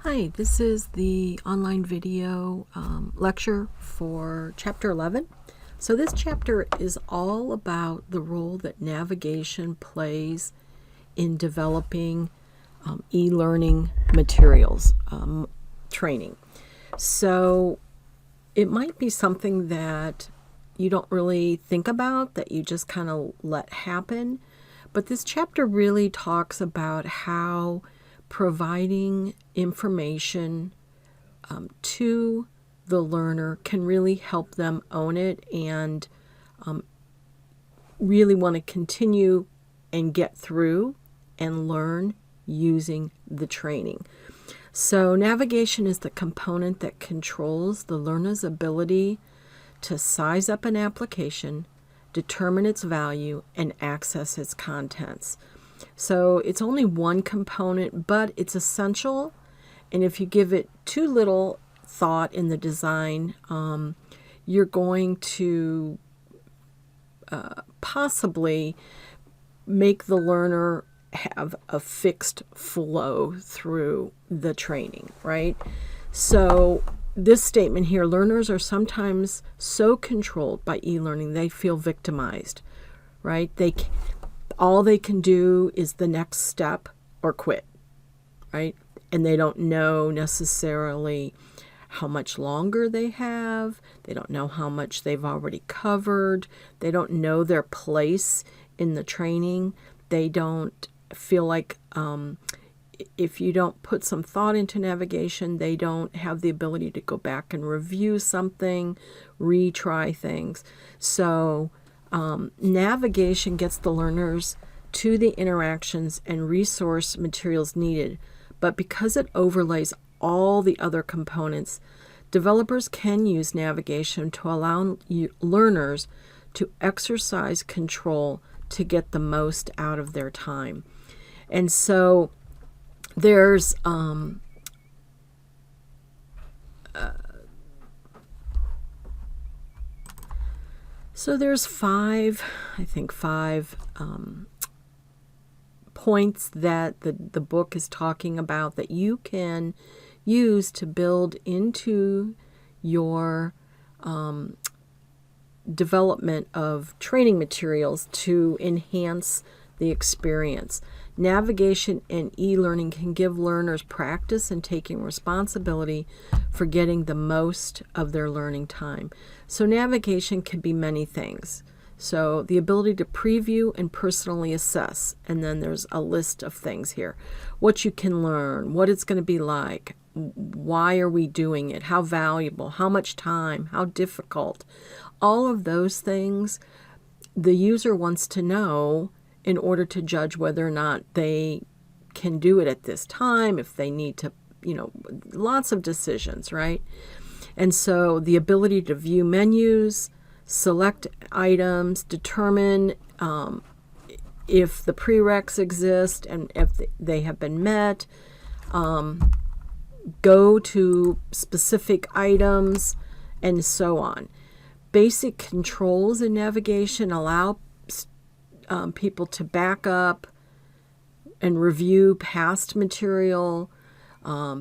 Hi, this is the online video lecture for Chapter 11. So this chapter is all about the role that navigation plays in developing e-learning materials training. So it might be something that you don't really think about, that you just kind of let happen. But this chapter really talks about how providing information to the learner can really help them own it and really want to continue and get through and learn using the training. So navigation is the component that controls the learner's ability to size up an application, determine its value, and access its contents. So it's only one component, but it's essential. And if you give it too little thought in the design, you're going to possibly make the learner have a fixed flow through the training, right? So this statement here, learners are sometimes so controlled by e-learning they feel victimized, right? All they can do is the next step or quit, right? And they don't know necessarily how much longer they have. They don't know how much they've already covered. They don't know their place in the training. They don't feel like if you don't put some thought into navigation, they don't have the ability to go back and review something, retry things. So navigation gets the learners to the interactions and resource materials needed, but because it overlays all the other components, developers can use navigation to allow learners to exercise control to get the most out of their time. And so there's five points that the book is talking about that you can use to build into your development of training materials to enhance the experience. Navigation and e-learning can give learners practice in taking responsibility for getting the most of their learning time. So navigation can be many things. So the ability to preview and personally assess, and then there's a list of things here. What you can learn, what it's going to be like, why are we doing it, how valuable, how much time, how difficult. All of those things the user wants to know in order to judge whether or not they can do it at this time, if they need to, lots of decisions, right? And so the ability to view menus, select items, determine if the prereqs exist and if they have been met, go to specific items, and so on. Basic controls in navigation allow people to back up and review past material,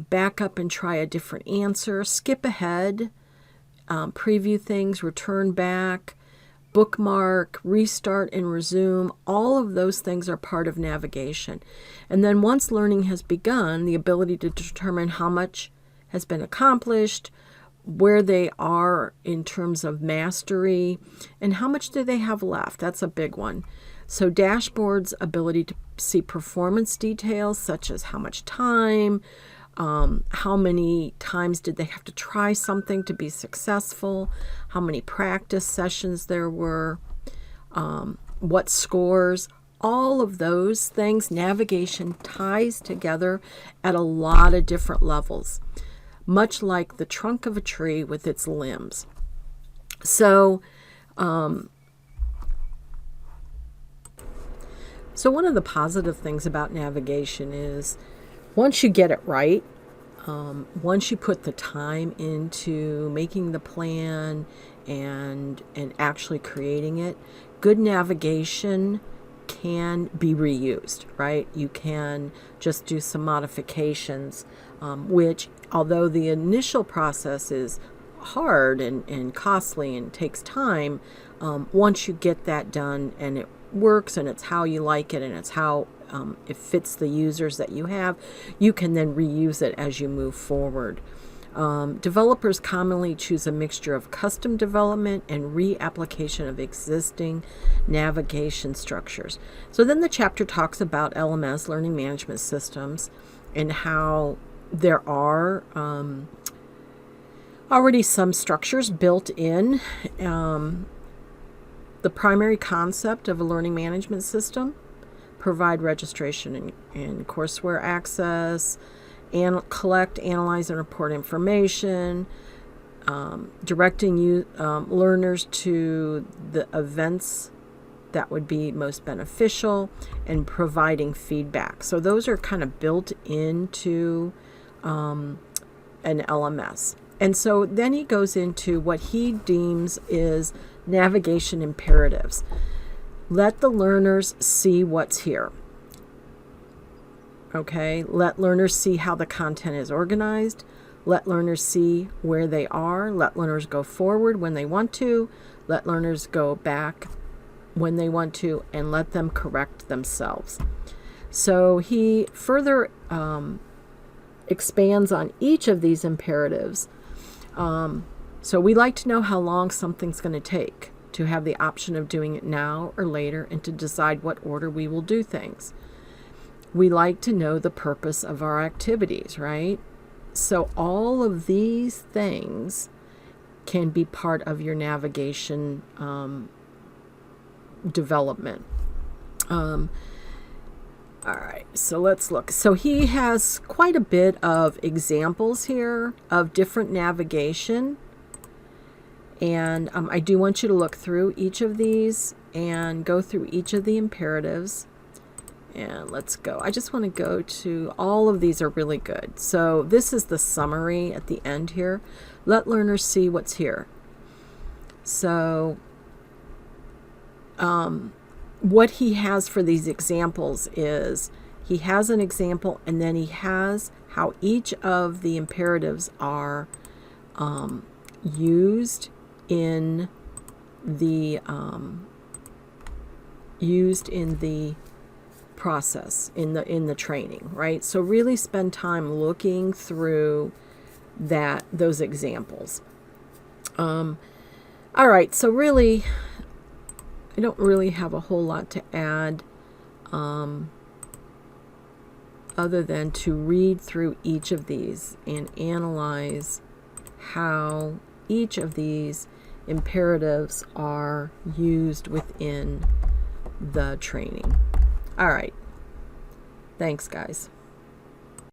back up and try a different answer, skip ahead, preview things, return back, bookmark, restart and resume. All of those things are part of navigation. And then once learning has begun, the ability to determine how much has been accomplished, where they are in terms of mastery, and how much do they have left. That's a big one. So dashboards, ability to see performance details such as how much time, how many times did they have to try something to be successful, how many practice sessions there were, what scores. All of those things, navigation ties together at a lot of different levels, much like the trunk of a tree with its limbs. So one of the positive things about navigation is once you get it right, once you put the time into making the plan and actually creating it, good navigation can be reused, right? You can just do some modifications, which, although the initial process is hard and costly and takes time, once you get that done and it works and it's how you like it and it's how it fits the users that you have, you can then reuse it as you move forward. Developers commonly choose a mixture of custom development and reapplication of existing navigation structures. So then the chapter talks about LMS, learning management systems, and how there are already some structures built in. The primary concept of a learning management system: provide registration and courseware access, and collect, analyze, and report information, directing learners to the events that would be most beneficial, and providing feedback. So those are kind of built into an LMS. And so then he goes into what he deems is navigation imperatives. Let the learners see what's here. Okay, let learners see how the content is organized. Let learners see where they are. Let learners go forward when they want to. Let learners go back when they want to, and let them correct themselves. So he further expands on each of these imperatives. So we like to know how long something's going to take, to have the option of doing it now or later, and to decide what order we will do things. We like to know the purpose of our activities, right? So all of these things can be part of your navigation development. All right, so let's look. So he has quite a bit of examples here of different navigation. And I do want you to look through each of these and go through each of the imperatives. And let's go. I just want to go to, all of these are really good. So this is the summary at the end here. Let learners see what's here. So what he has for these examples is he has an example, and then he has how each of the imperatives are used in the process, in the training, right? So really spend time looking through those examples. All right, so really I don't really have a whole lot to add other than to read through each of these and analyze how each of these imperatives are used within the training. All right. Thanks, guys.